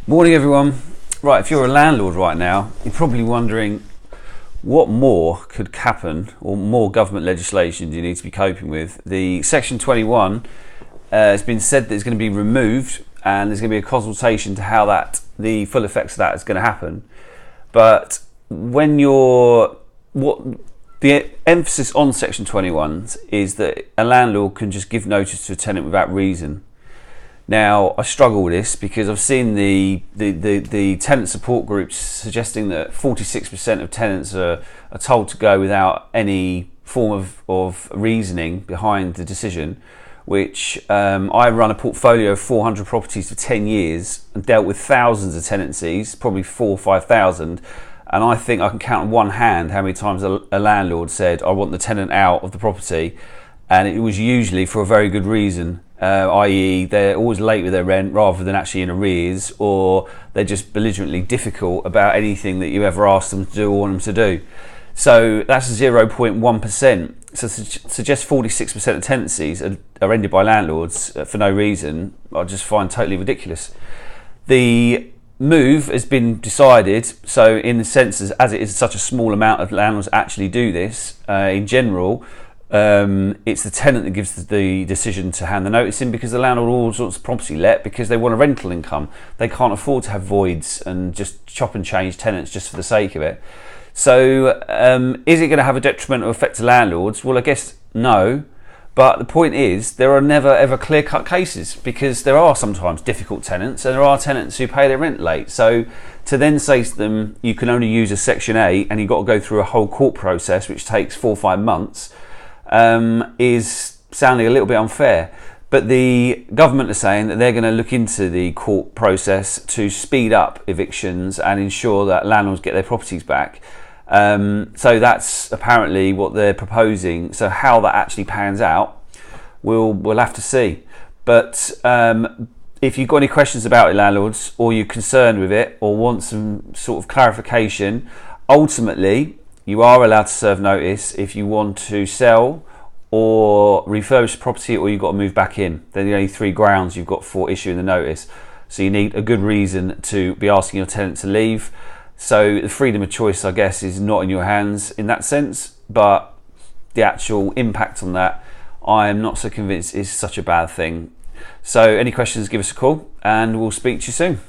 Morning everyone. Right, if you're a landlord right now, you're probably wondering what more could happen or more government legislation do you need to be coping with. The Section 21 has been said that it's going to be removed and there's going to be a consultation to how the full effects of that is going to happen. But when the emphasis on Section 21 is that a landlord can just give notice to a tenant without reason. Now, I struggle with this because I've seen the tenant support groups suggesting that 46% of tenants are told to go without any form of reasoning behind the decision, which I run a portfolio of 400 properties for 10 years and dealt with thousands of tenancies, probably 4,000 or 5,000, and I think I can count on one hand how many times a landlord said, I want the tenant out of the property, and it was usually for a very good reason. I.e. they're always late with their rent rather than actually in arrears, or they're just belligerently difficult about anything that you ever ask them to do or want them to do. So that's 0.1%. So suggest 46% of tenancies are ended by landlords for no reason, I just find totally ridiculous. The move has been decided, so in the sense as it is such a small amount of landlords actually do this, in general, it's the tenant that gives the decision to hand the notice in, because the landlord all sorts of property let because they want a rental income. They can't afford to have voids and just chop and change tenants just for the sake of it. So is it going to have a detrimental effect to landlords? Well, I guess no, but the point is there are never ever clear-cut cases, because there are sometimes difficult tenants and there are tenants who pay their rent late. So to then say to them you can only use a Section 8 and you've got to go through a whole court process which takes 4 or 5 months is sounding a little bit unfair. But the government are saying that they're going to look into the court process to speed up evictions and ensure that landlords get their properties back. So that's apparently what they're proposing. So how that actually pans out, we'll have to see. But if you've got any questions about it, landlords, or you're concerned with it or want some sort of clarification, ultimately you are allowed to serve notice if you want to sell or refurbish the property, or you've got to move back in. They're the only 3 grounds you've got for issuing the notice. So you need a good reason to be asking your tenant to leave. So the freedom of choice, I guess, is not in your hands in that sense, but the actual impact on that, I am not so convinced is such a bad thing. So any questions, give us a call and we'll speak to you soon.